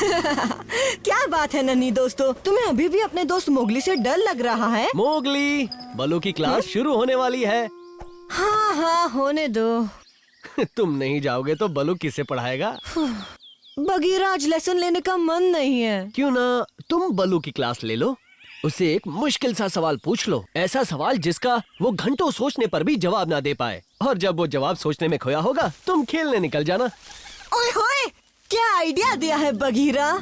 क्या बात है नन्ही दोस्तों, तुम्हें अभी भी अपने दोस्त मोगली से डर लग रहा है? मोगली, बलू की क्लास शुरू होने वाली है। हाँ हाँ होने दो। तुम नहीं जाओगे तो बलू किसे पढ़ाएगा? बगीरा आज लेसन लेने का मन नहीं है। क्यों ना तुम बलू की क्लास ले लो, उसे एक मुश्किल सा सवाल पूछ लो, ऐसा सवाल जिसका वो घंटों सोचने पर भी जवाब ना दे पाए, और जब वो जवाब सोचने में खोया होगा तुम खेलने निकल जाना। ओए होए, क्या आइडिया दिया है बगीरा।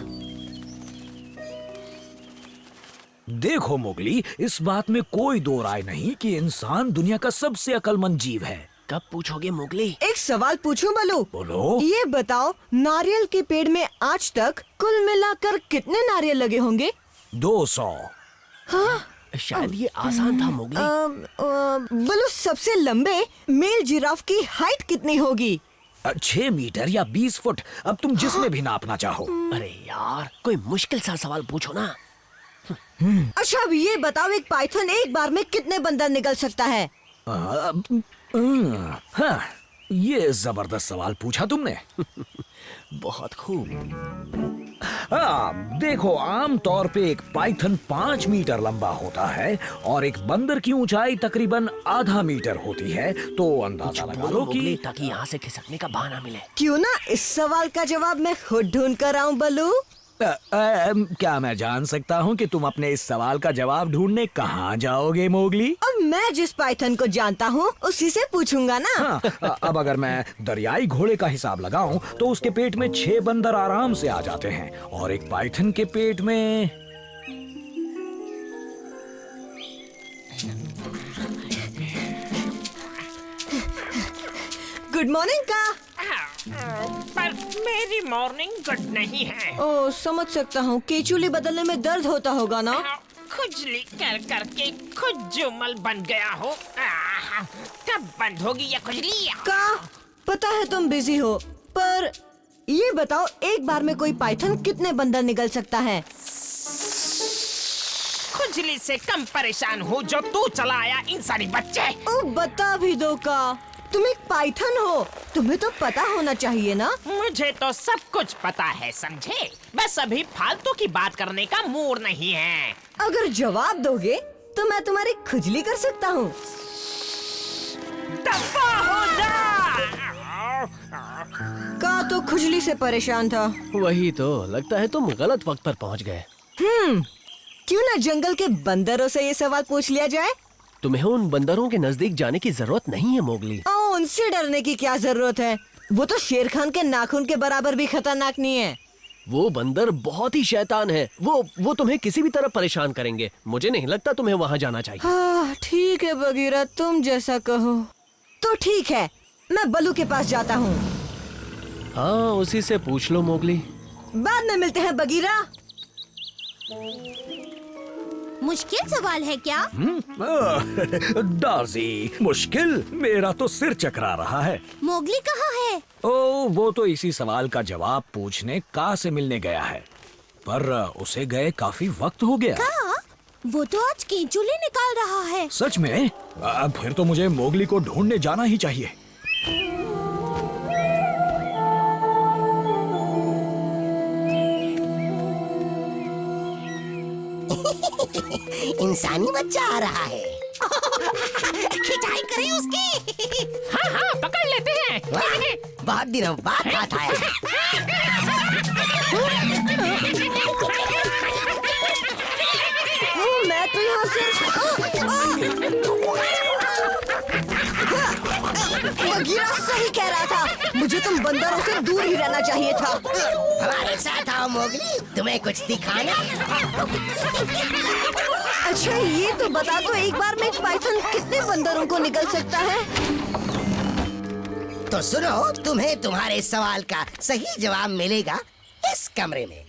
देखो मोगली, इस बात में कोई दो राय नहीं कि इंसान दुनिया का सबसे अक्लमंद जीव है। कब पूछोगे मोगली? एक सवाल पूछूं बलू? बोलो। ये बताओ, नारियल के पेड़ में आज तक कुल मिलाकर कितने नारियल लगे होंगे? 200। हाँ? शायद ये आसान था मोगली। बलू, सबसे लंबे मेल जिराफ की हाइट कितनी होगी? 6 मीटर या 20 फुट, अब तुम जिसमें भी नापना चाहो। अरे यार, कोई मुश्किल सा सवाल पूछो ना। अच्छा अब ये बताओ, एक पाइथन एक बार में कितने बंदर निकल सकता है? हाँ, ये जबरदस्त सवाल पूछा तुमने। बहुत खूब। हाँ, देखो, आमतौर पे एक पाइथन 5 मीटर लंबा होता है और एक बंदर की ऊंचाई तकरीबन आधा मीटर होती है, तो अंदाजा लगा लो कि ताकि यहाँ से खिसकने का बहाना मिले। क्यों ना इस सवाल का जवाब मैं खुद ढूंढ कर आऊं बलू? क्या मैं जान सकता हूँ कि तुम अपने इस सवाल का जवाब ढूंढने कहाँ जाओगे मोगली? अब मैं जिस पाइथन को जानता हूँ उसी से पूछूंगा ना। हाँ, अब अगर मैं दरियाई घोड़े का हिसाब लगाऊं तो उसके पेट में 6 बंदर आराम से आ जाते हैं, और एक पाइथन के पेट में गुड मॉर्निंग का। पर मेरी मॉर्निंग गुड नहीं है। ओ समझ सकता हूँ, केचुली बदलने में दर्द होता होगा ना। खुजली कर करके खुद जुमल बन गया हो। कब बंद होगी ये खुजली? का पता है तुम बिजी हो, पर ये बताओ एक बार में कोई पाइथन कितने बंदर निकल सकता है? खुजली से कम परेशान हो जो तू चलाया इंसानी बच्चे। ओ बता भी दो का, तुम एक पाइथन हो, तुम्हें तो पता होना चाहिए ना। मुझे तो सब कुछ पता है समझे, बस अभी फालतू की बात करने का मूड नहीं है। अगर जवाब दोगे तो मैं तुम्हारी खुजली कर सकता हूँ। दफा हो जा। का तो खुजली से परेशान था। वही तो, लगता है तुम गलत वक्त पर पहुँच गए। क्यों ना जंगल के बंदरों से ये सवाल पूछ लिया जाए? तुम्हें उन बंदरों के नजदीक जाने की जरूरत नहीं है मोगली। उनसे डरने की क्या जरूरत है, वो तो शेर खान के नाखून के बराबर भी खतरनाक नहीं है। वो बंदर बहुत ही शैतान है, वो तुम्हें किसी भी तरह परेशान करेंगे। मुझे नहीं लगता तुम्हें वहाँ जाना चाहिए। ठीक है बगीरा, तुम जैसा कहो। तो ठीक है, मैं बलू के पास जाता हूँ। हाँ, उसी से पूछ लो मोगली। बाद में मिलते हैं बगीरा। मुश्किल सवाल है क्या? डार्जी, मुश्किल? मेरा तो सिर चकरा रहा है। मोगली कहाँ है? ओ, वो तो इसी सवाल का जवाब पूछने का से मिलने गया है, पर उसे गए काफी वक्त हो गया। का? वो तो आज केंचुली निकाल रहा है। सच में? फिर तो मुझे मोगली को ढूंढने जाना ही चाहिए। इंसानी बच्चा आ रहा है। खिंचाई करें उसकी। हाँ हाँ पकड़ लेते हैं। बहुत दिनों बाद हाथ आया। मैं तो यहाँ से बगीरा सही कह रहा था, मुझे तुम बंदरों से दूर ही रहना चाहिए था। हमारे साथ आओ मोगली, तुम्हें कुछ दिखाना। अच्छा ये तो बता दो, एक बार में एक पाइथन कितने बंदरों को निकल सकता है? तो सुनो, तुम्हें तुम्हारे सवाल का सही जवाब मिलेगा इस कमरे में।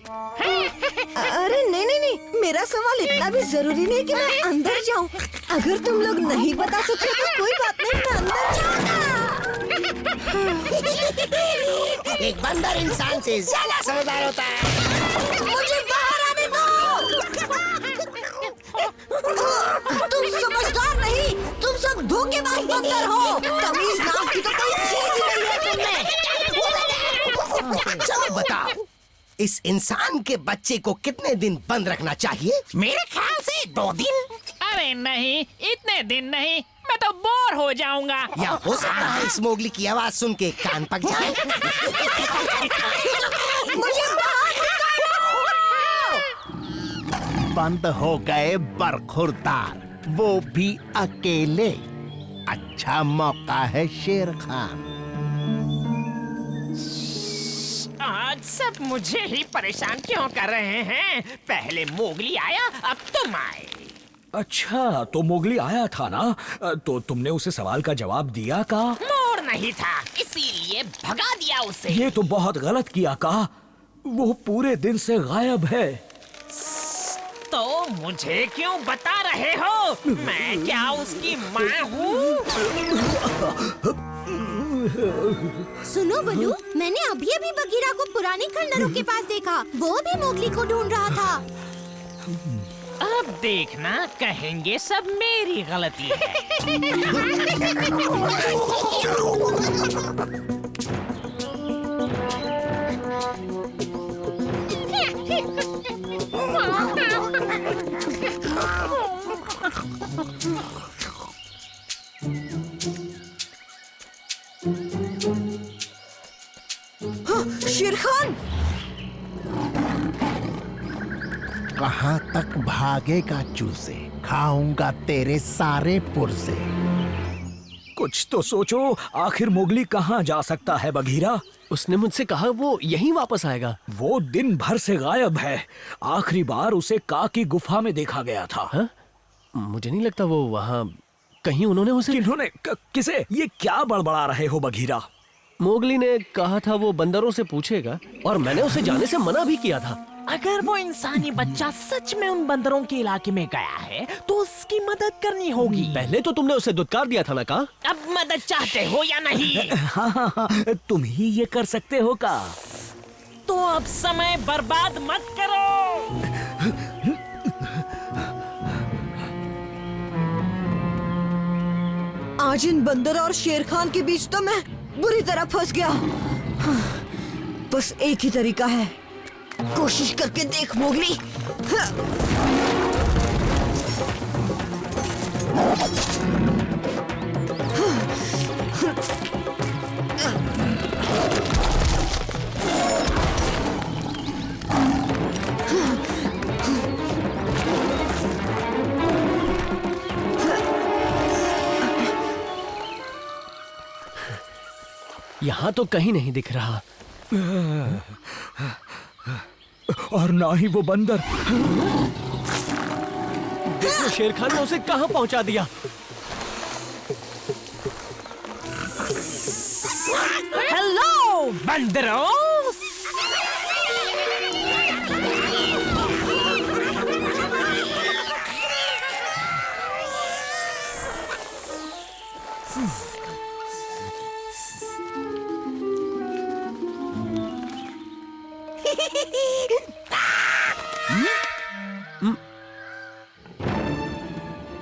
अरे नहीं नहीं नहीं, मेरा सवाल इतना भी जरूरी नहीं कि मैं अंदर जाऊं। अगर तुम लोग नहीं बता सकते तो कोई बात नहीं, मैं अंदर जाऊंगा। एक बंदर इंसान से ज्यादा समझदार होता है। मुझे बाहर आने दो। तुम समझदार नहीं, तुम सब धोखेबाज बंदर हो। तमीज नाम की तो कोई चीज ही नहीं है तुम में। चलो बताओ, इस इंसान के बच्चे को कितने दिन बंद रखना चाहिए? मेरे ख्याल से 2 दिन। अरे नहीं, इतने दिन नहीं, मैं तो बोर हो जाऊंगा। या हो सकता है इस मोगली की आवाज सुन के कान पक जाए। मुझे बंद हो गए बरखुरदार, वो भी अकेले। अच्छा मौका है शेर खान। आज सब मुझे ही परेशान क्यों कर रहे हैं? पहले मोगली आया, अब तुम आए। अच्छा, तो मोगली आया था ना, तो तुमने उसे सवाल का जवाब दिया का? मोर नहीं था, इसीलिए भगा दिया उसे। ये तो बहुत गलत किया का। वो पूरे दिन से गायब है। तो मुझे क्यों बता रहे हो? मैं क्या उसकी माँ हूँ? सुनो बलू, मैंने अभी बगीरा को पुराने खंडरों के पास देखा। वो भी मोगली को ढूंढ रहा था। अब देखना, कहेंगे सब मेरी गलती है। शेर खान, कहाँ तक भागेगा चूसे? खाऊंगा तेरे सारे पुर्जे। कुछ तो सोचो, आखिर मोगली कहाँ जा सकता है बगीरा? उसने मुझसे कहा वो यहीं वापस आएगा। वो दिन भर से गायब है। आखिरी बार उसे का की गुफा में देखा गया था। हाँ? मुझे नहीं लगता वो वहाँ कहीं उन्होंने उसे। किन्होंने? किसे? ये क्या बड़बड़ा रहे हो बगीरा? मोगली ने कहा था वो बंदरों से पूछेगा, और मैंने उसे जाने से मना भी किया था। अगर वो इंसानी बच्चा सच में उन बंदरों के इलाके में गया है, तो उसकी मदद करनी होगी। पहले तो तुमने उसे दुत्कार दिया था ना का? अब मदद चाहते हो या नहीं? हाँ, तुम ही ये कर सकते हो का? तो अब समय बर्बाद मत करो। आज इन बंदर और शेर खान के बीच तो मैं बुरी तरह फंस गया। हाँ, बस एक ही तरीका है, कोशिश करके देख मोगली। यहाँ तो कहीं नहीं दिख रहा। और ना ही वो बंदर। देखो शेर खान ने उसे कहाँ पहुँचा दिया। हेलो बंदरों,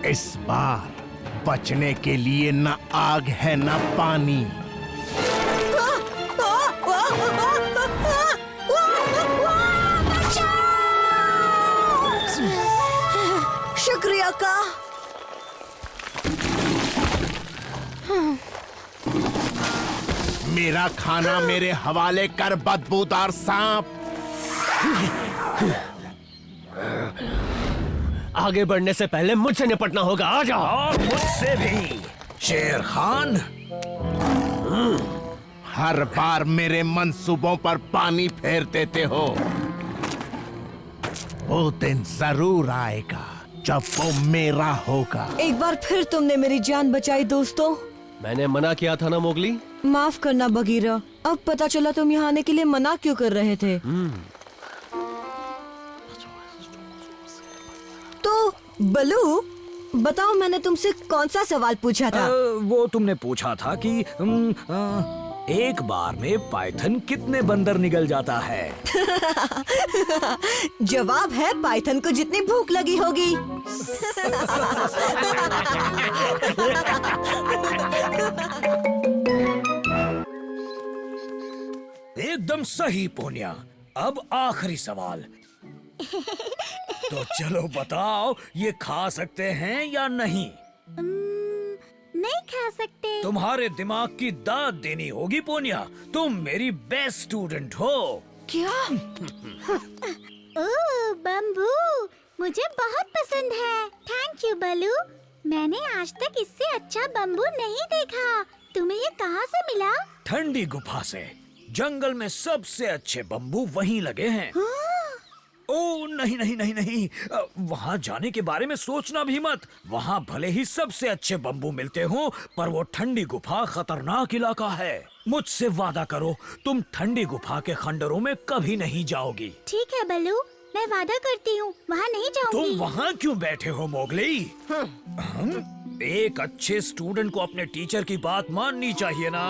इस बार बचने के लिए न आग है न पानी। शुक्रिया का। मेरा खाना मेरे हवाले कर बदबूदार सांप। आगे बढ़ने से पहले मुझसे निपटना होगा। आ जाओ। और मुझसे भी शेर खान। हर बार मेरे मंसूबों पर पानी फेर देते हो। वो दिन जरूर आएगा जब वो मेरा होगा। एक बार फिर तुमने मेरी जान बचाई दोस्तों। मैंने मना किया था ना मोगली। माफ करना बगीरा, अब पता चला तुम यहाँ आने के लिए मना क्यों कर रहे थे। तो बलू बताओ, मैंने तुमसे कौन सा सवाल पूछा था? वो तुमने पूछा था कि एक बार में पाइथन कितने बंदर निगल जाता है? जवाब है पाइथन को जितनी भूख लगी होगी। एकदम सही पोनिया। अब आखिरी सवाल। तो चलो बताओ, ये खा सकते हैं या नहीं? नहीं खा सकते। तुम्हारे दिमाग की दाद देनी होगी पोनिया, तुम मेरी बेस्ट स्टूडेंट हो। क्या? ओह बम्बू, मुझे बहुत पसंद है। थैंक यू बलू। मैंने आज तक इससे अच्छा बम्बू नहीं देखा। तुम्हें ये कहाँ से मिला? ठंडी गुफा से। जंगल में सबसे अच्छे बम्बू वहीं लगे हैं। ओ नहीं नहीं नहीं नहीं, वहाँ जाने के बारे में सोचना भी मत। वहाँ भले ही सबसे अच्छे बम्बू मिलते हो, पर वो ठंडी गुफा खतरनाक इलाका है। मुझसे वादा करो, तुम ठंडी गुफा के खंडरों में कभी नहीं जाओगी। ठीक है बलू, मैं वादा करती हूँ, वहाँ नहीं जाऊंगी। तुम वहाँ क्यों बैठे हो मोगली? एक अच्छे स्टूडेंट को अपने टीचर की बात माननी चाहिए ना।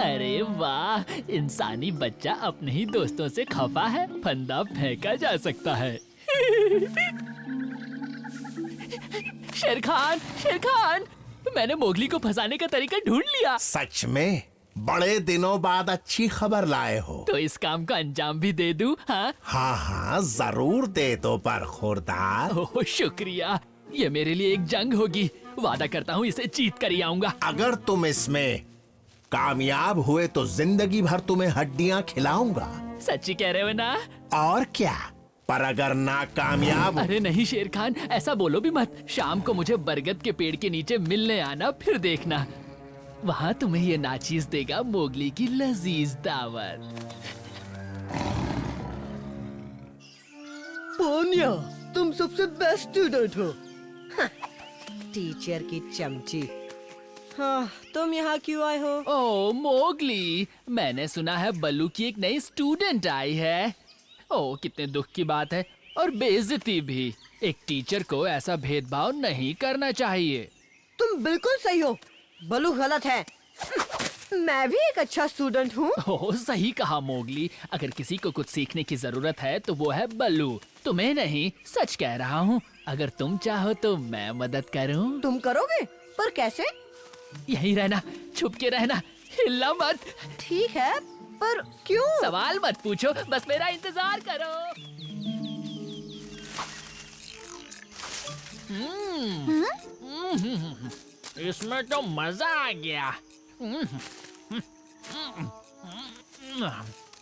अरे वाह, इंसानी बच्चा अपने ही दोस्तों से खफा है। फंदा फेंका जा सकता है। शेर खान, मैंने मोगली को फंसाने का तरीका ढूंढ लिया। सच में? बड़े दिनों बाद अच्छी खबर लाए हो। तो इस काम का अंजाम भी दे दूं? हाँ हाँ हाँ, जरूर दे दो पर खुरदार। ओह शुक्रिया, ये मेरे लिए एक जंग होगी। वादा करता हूँ इसे जीत कर ही आऊंगा। अगर तुम इसमें कामयाब हुए तो जिंदगी भर तुम्हें हड्डियां खिलाऊंगा। सच्ची कह रहे हो ना? और क्या, पर अगर नाकामयाब अरे नहीं शेर खान, ऐसा बोलो भी मत। शाम को मुझे बरगद के पेड़ के नीचे मिलने आना, फिर देखना। वहाँ तुम्हें ये नाचीज देगा मोगली की लजीज दावत। पोनिया, तुम सबसे बेस्ट स्टूडेंट हो। टीचर की चमची। हाँ, तुम यहाँ क्यों आए हो? ओह मोगली, मैंने सुना है बल्लू की एक नई स्टूडेंट आई है। ओह कितने दुख की बात है, और बेइज्जती भी। एक टीचर को ऐसा भेदभाव नहीं करना चाहिए। तुम बिल्कुल सही हो, बलू गलत है। मैं भी एक अच्छा स्टूडेंट हूँ। ओह सही कहा मोगली, अगर किसी को कुछ सीखने की जरूरत है तो वो है बल्लू, तुम्हें नहीं। सच कह रहा हूँ, अगर तुम चाहो तो मैं मदद करूँ। तुम करोगे? पर कैसे? यहीं रहना, छुप के रहना, हिलना मत। ठीक है, पर क्यों? सवाल मत पूछो, बस मेरा इंतजार करो। इसमें तो मजा आ गया।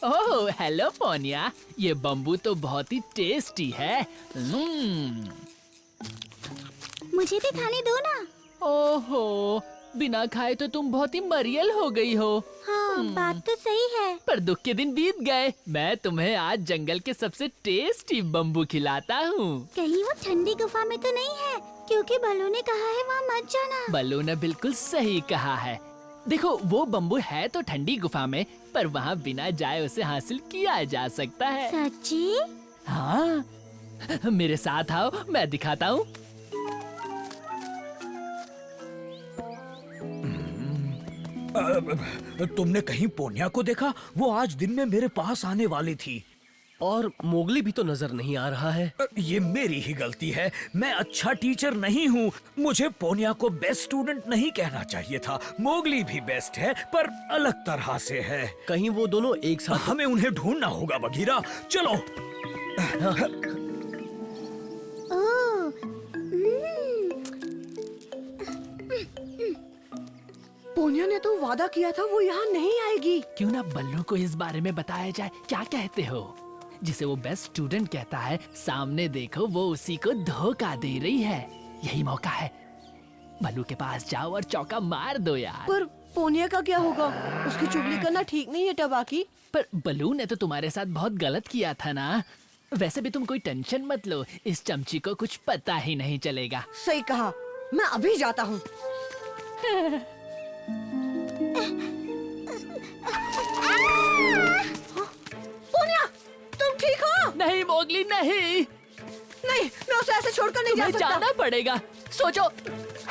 ओह हेलो पोनिया, ये बम्बू तो बहुत ही टेस्टी है। मुझे भी खाने दो ना। ओहो, बिना खाए तो तुम बहुत ही मरियल हो गई हो। हाँ, बात तो सही है। पर दुख के दिन बीत गए। मैं तुम्हें आज जंगल के सबसे टेस्टी बम्बू खिलाता हूँ। कहीं वो ठंडी गुफा में तो नहीं है? क्योंकि बल्लू ने कहा है वहाँ मत जाना। बल्लू ने बिल्कुल सही कहा है। देखो, वो बम्बू है तो ठंडी गुफा में, पर वहाँ बिना जाए उसे हासिल किया जा सकता है। सच्ची? हाँ, मेरे साथ आओ, मैं दिखाता हूँ। तुमने कहीं पोनिया को देखा? वो आज दिन में मेरे पास आने वाली थी। और मोगली भी तो नजर नहीं आ रहा है। ये मेरी ही गलती है। मैं अच्छा टीचर नहीं हूँ। मुझे पोनिया को बेस्ट स्टूडेंट नहीं कहना चाहिए था। मोगली भी बेस्ट है, पर अलग तरह से है। कहीं वो दोनों एक साथ? हमें उन्हें ढूंढना होगा बगीरा, चलो। ओह, पोनिया ने तो वादा किया था वो यहाँ नहीं आएगी। क्यों ना बल्लू को इस बारे में बताया जाए? क्या कहते हो? जिसे वो बेस्ट स्टूडेंट कहता है, सामने देखो वो उसी को धोखा दे रही है। यही मौका है, बल्लू के पास जाओ और चौका मार दो यार। पर पोनिया का क्या होगा? उसकी चुगली करना ठीक नहीं है टबाकी। पर बल्लू ने तो तुम्हारे साथ बहुत गलत किया था ना। वैसे भी तुम कोई टेंशन मत लो, इस चमची को कुछ पता ही नहीं चलेगा। सही कहा, मैं अभी जाता हूँ। पोनिया, तुम ठीक हो? नहीं मोगली नहीं, नहीं, मैं उसे ऐसे छोड़कर नहीं जा तुम्हें सकता। जाना पड़ेगा। सोचो।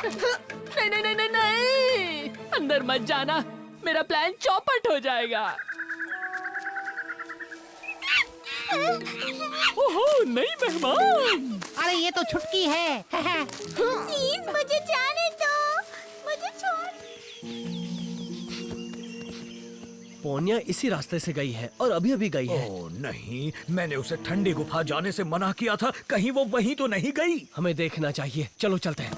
नहीं नहीं नहीं नहीं नहीं, अंदर मत जाना, मेरा प्लान चौपट हो जाएगा। ओहो, नई मेहमान। अरे ये तो छुटकी है। प्लीज मुझे जाने दो, मुझे छोड़। पोन्या इसी रास्ते से गई है और अभी अभी गई है। ओह नहीं, मैंने उसे ठंडी गुफा जाने से मना किया था, कहीं वो वहीं तो नहीं गई। हमें देखना चाहिए, चलो चलते हैं।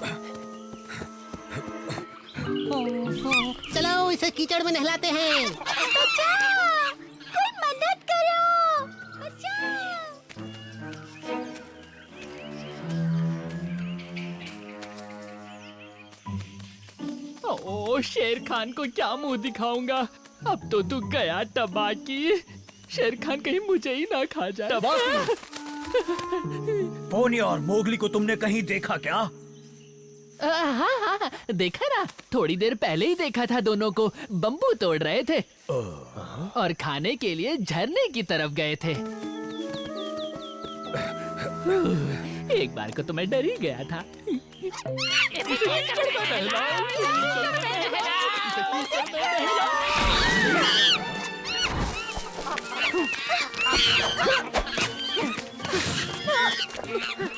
चलो इसे कीचड़ में नहलाते हैं। बचाओ! कोई मदद करो! बचाओ! ओ शेर खान को क्या मुंह दिखाऊंगा? अब तो तू गया टबाकी। शेर खान कहीं मुझे ही ना खा जाए। टबाकी! पोनिया और मोगली को तुमने कहीं देखा क्या? हाँ, देखा ना, थोड़ी देर पहले ही देखा था। दोनों को बम्बू तोड़ रहे थे और खाने के लिए झरने की तरफ गए थे। एक बार को तो मैं डर ही गया था।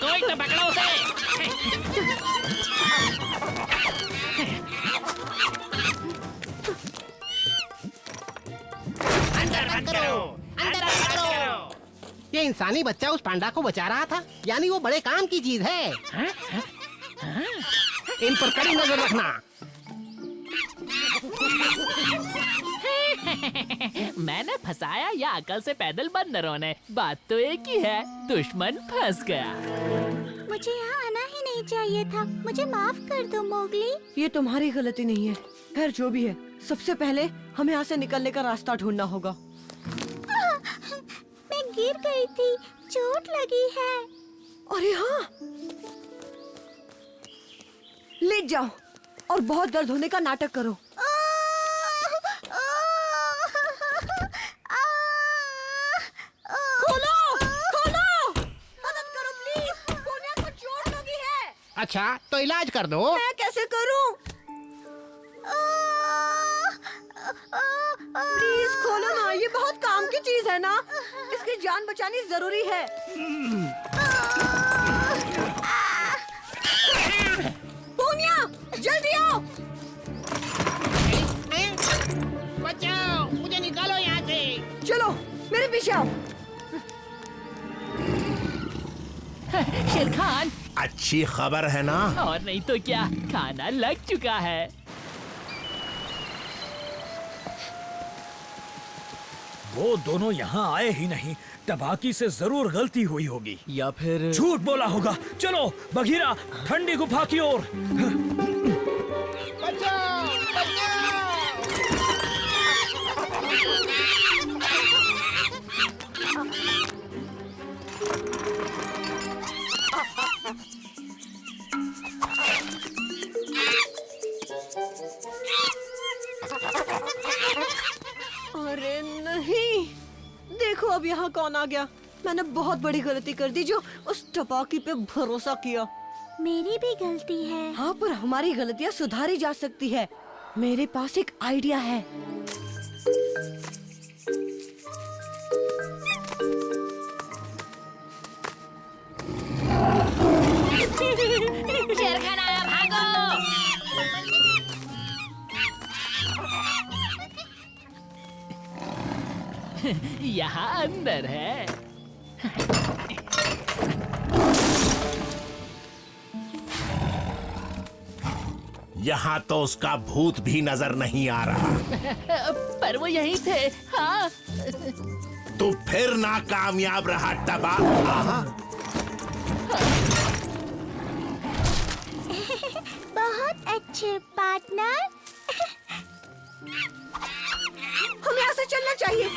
कोई तो पकड़ो उसे। अंदर बंद करो, अंदर बंद करो। ये इंसानी बच्चा उस पांडा को बचा रहा था, यानी वो बड़े काम की चीज है। इन पर कड़ी नजर रखना। मैंने फंसाया या अकल से पैदल बंदरों ने, बात तो एक ही है। दुश्मन फंस गया। मुझे यहाँ आना ही नहीं चाहिए था। मुझे माफ कर दो मोगली। ये तुम्हारी गलती नहीं है। खैर जो भी है, सबसे पहले हमें यहाँ से निकलने का रास्ता ढूंढना होगा। मैं गिर गई थी, चोट लगी है। अरे हाँ, लेट जाओ और बहुत दर्द होने का नाटक करो। खोलो, खोलो, मदद करो प्लीज। पोनिया को चोट लगी है। अच्छा तो इलाज कर दो। मैं कैसे करूं? प्लीज खोलो ना, ये बहुत काम की चीज है ना, इसकी जान बचानी जरूरी है। पोनिया, जल्दी आओ। बचाओ, मुझे निकालो यहाँ से। चलो मेरे पीछे आओ। शेर खान, अच्छी खबर है ना? और नहीं तो क्या, खाना लग चुका है। वो दोनों यहाँ आए ही नहीं, टबाकी से जरूर गलती हुई होगी या फिर झूठ बोला होगा। चलो बघीरा, ठंडी गुफा की ओर। बचाओ, बचाओ। अरे नहीं, देखो अब यहाँ कौन आ गया। मैंने बहुत बड़ी गलती कर दी जो उस टपाकी पे भरोसा किया। मेरी भी गलती है। हाँ, पर हमारी गलतियाँ सुधारी जा सकती है। मेरे पास एक आइडिया है। शेर खान आया, भागो। यहाँ अंदर है। यहाँ तो उसका भूत भी नजर नहीं आ रहा। पर वो यहीं थे। हाँ, तू फिर नाकामयाब रहा टबा। बहुत अच्छे पार्टनर। हमें यहाँ से चलना चाहिए।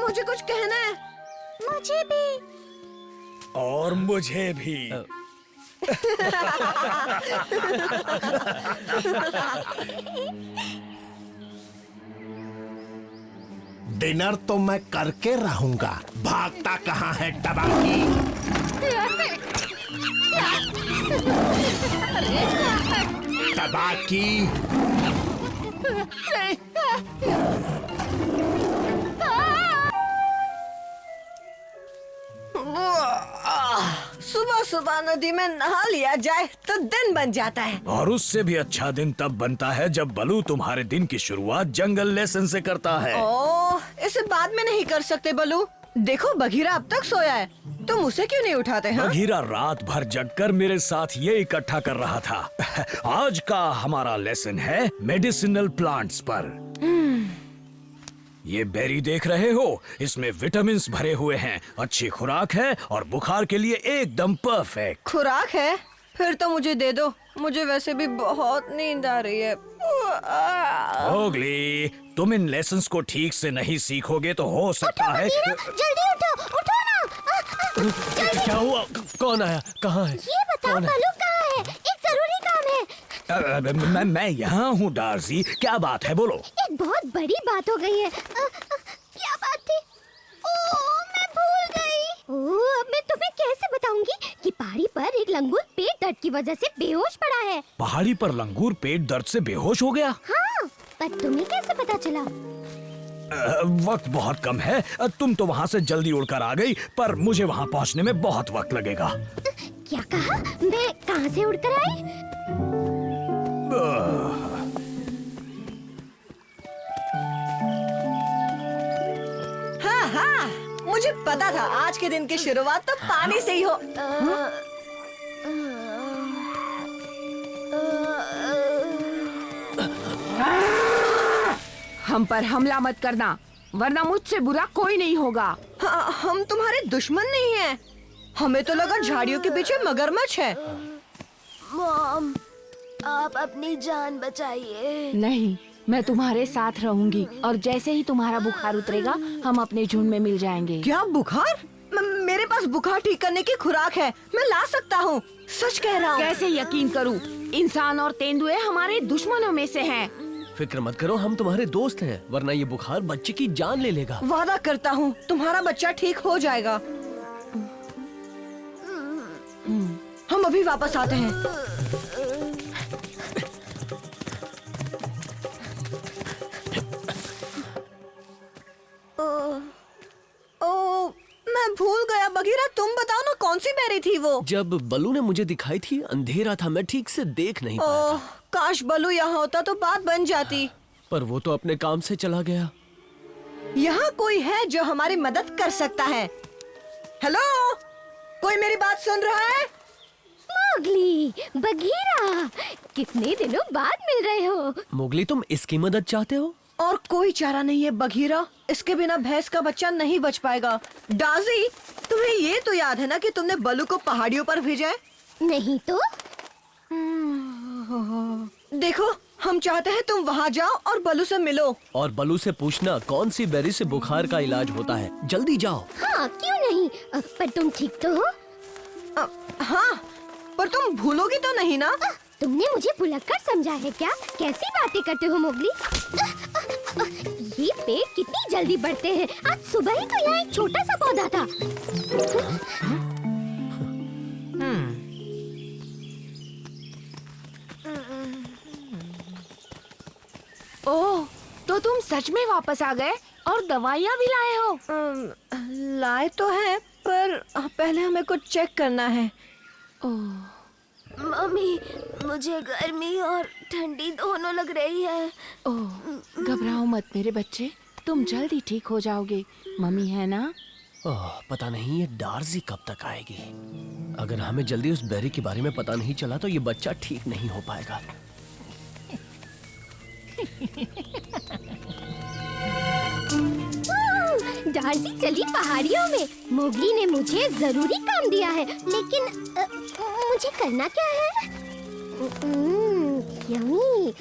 मुझे कुछ कहना है। मुझे भी। और मुझे भी। डिनर तो मैं करके रहूंगा। भागता कहाँ है टबाकी? टबाकी, सुबह सुबह नदी में नहा लिया जाए तो दिन बन जाता है। और उससे भी अच्छा दिन तब बनता है जब बलू तुम्हारे दिन की शुरुआत जंगल लेसन से करता है। ओह, इसे बाद में नहीं कर सकते बलू। देखो बघीरा अब तक सोया है, तुम उसे क्यों नहीं उठाते? हाँ? बघीरा रात भर जगकर मेरे साथ ये इकट्ठा कर रहा था। आज का हमारा लेसन है मेडिसिनल प्लांट्स पर। ये बेरी देख रहे हो, इसमें विटामिन्स भरे हुए हैं, अच्छी खुराक है और बुखार के लिए एकदम परफेक्ट। खुराक है? फिर तो मुझे दे दो, मुझे वैसे भी बहुत नींद आ रही है। मोगली, तुम इन लेसन्स को ठीक से नहीं सीखोगे तो हो सकता है। जल्दी उठो, उठो ना। क्या हुआ? कौन आया? कहाँ है? ये बताओ बलू कहाँ है? एक जरूरी काम है। मैं यहाँ हूँ डार्सी, क्या बात है बोलो। एक बहुत बड़ी बात हो गई है। क्या बात थी? ओह, मैं भूल गई। ओह, अब मैं तुम्हें कैसे बताऊंगी कि पहाड़ी पर एक लंगूर पेट दर्द की वजह से बेहोश पड़ा है। पहाड़ी पर लंगूर पेट दर्द से बेहोश हो गया? हाँ, पर तुम्हें कैसे पता चला? वक्त बहुत कम है, तुम तो वहाँ से जल्दी उड़कर आ गई, पर मुझे वहाँ पहुँचने में बहुत वक्त लगेगा। क्या कहा? मैं कहाँ से उड़कर आई? हाँ हाँ, मुझे पता था आज के दिन की शुरुआत तो पानी से ही हो। हम पर हमला मत करना, वरना मुझसे बुरा कोई नहीं होगा। हाँ, हम तुम्हारे दुश्मन नहीं हैं। हमें तो लगा झाड़ियों के पीछे मगरमच्छ है। मॉम, आप अपनी जान बचाइए। नहीं, मैं तुम्हारे साथ रहूंगी और जैसे ही तुम्हारा बुखार उतरेगा हम अपने झुंड में मिल जाएंगे। क्या बुखार? मेरे पास बुखार ठीक करने की खुराक है, मैं ला सकता हूँ। सच कह रहा हूँ। कैसे यकीन करूँ? इंसान और तेंदुए हमारे दुश्मनों में से हैं। फिक्र मत करो, हम तुम्हारे दोस्त हैं, वरना ये बुखार बच्चे की जान ले लेगा। वादा करता हूँ तुम्हारा बच्चा ठीक हो जाएगा। हम अभी वापस आते हैं। ओ, मैं भूल गया बघीरा, तुम बताओ ना कौन सी बेरी थी वो? जब बलू ने मुझे दिखाई थी अंधेरा था, मैं ठीक से देख नहीं पाया ओह, काश बलू यहाँ होता तो बात बन जाती। पर वो तो अपने काम से चला गया। यहाँ कोई है जो हमारी मदद कर सकता है? हेलो, कोई मेरी बात सुन रहा है? मोगली, बघीरा, कितने दिनों बाद मिल रहे हो। मोगली, तुम इसकी मदद चाहते हो? और कोई चारा नहीं है बघीरा, इसके बिना भैंस का बच्चा नहीं बच पाएगा। डाजी, तुम्हें ये तो याद है ना कि तुमने बलू को पहाड़ियों पर भेजा है? नहीं तो? देखो, हम चाहते हैं तुम वहाँ जाओ और बलू से मिलो। और बलू से पूछना कौन सी बेरी से बुखार का इलाज होता है। जल्दी जाओ। हाँ, क्यों नहीं? पर तुम ठीक तो हो? हाँ, पर तुम भूलोगी तो नहीं ना? तुमने मुझे भुलक्कड़ समझा है क्या? कैसी बातें करते हो मोगली? ये पेड़ कितनी जल्दी बढ़ते हैं। आज सुबह ही तो यहाँ एक छोटा सा पौधा था। ओह, तो तुम सच में वापस आ गए और दवाइयाँ भी लाए हो? लाए तो है, पर पहले हमें कुछ चेक करना है। मम्मी, मुझे गर्मी और ठंडी दोनों लग रही है। ओह, घबराओ मत मेरे बच्चे, तुम जल्दी ठीक हो जाओगे। मम्मी है ना? ओह, पता नहीं ये डार्जी कब तक आएगी। अगर हमें जल्दी उस बेरी के बारे में पता नहीं चला तो ये बच्चा ठीक नहीं हो पाएगा। डार्सी चली पहाड़ियों में। मोगली ने मुझे जरूरी काम दिया है, लेकिन मुझे करना क्या है? यम्मी।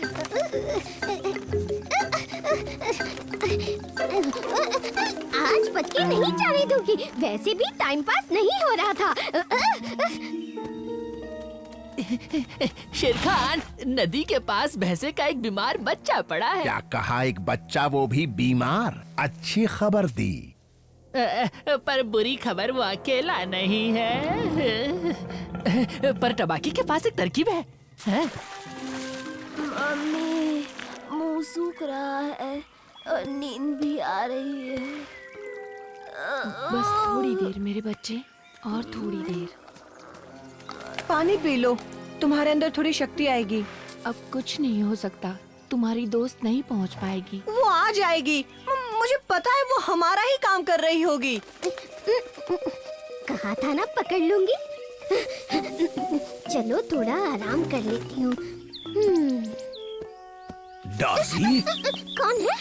आज बच के नहीं जाने दूंगी। वैसे भी टाइम पास नहीं हो रहा था। शेरखान, नदी के पास भैंसे का एक बीमार बच्चा पड़ा है। क्या कहा? एक बच्चा, वो भी बीमार? अच्छी खबर दी। पर बुरी खबर वो अकेला नहीं है। पर टबाकी के पास एक तरकीब है। मम्मी, मुंह सूख रहा है और नींद भी आ रही है। बस थोड़ी देर मेरे बच्चे, और थोड़ी देर। पानी पी लो, तुम्हारे अंदर थोड़ी शक्ति आएगी। अब कुछ नहीं हो सकता, तुम्हारी दोस्त नहीं पहुंच पाएगी। वो आ जाएगी, मुझे पता है वो हमारा ही काम कर रही होगी। कहा था ना पकड़ लूंगी। चलो थोड़ा आराम कर लेती हूँ। डार्सी, कौन है?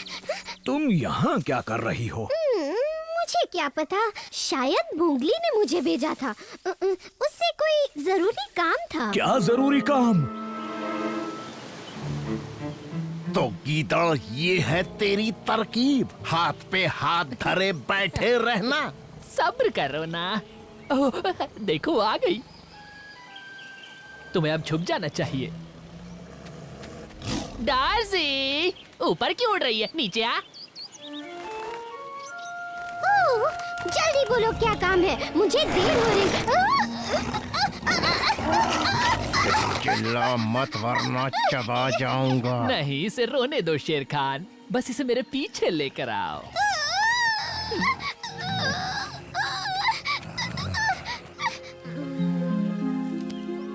तुम यहाँ क्या कर रही हो? मुझे क्या पता, शायद मोगली ने मुझे भेजा था। उससे कोई जरूरी काम था। क्या जरूरी काम? तो गीदड़, ये है तेरी तरकीब, हाथ पे हाथ धरे बैठे रहना। सब्र करो ना। ओह, देखो आ गई। तुम्हें अब छुप जाना चाहिए। डार्सी, ऊपर क्यों उड़ रही है? नीचे आ। ओह, जल्दी बोलो क्या काम है, मुझे देर हो रही। चिल्ला मत वरना चबा जाऊंगा। नहीं, इसे रोने दो शेर खान, बस इसे मेरे पीछे लेकर आओ।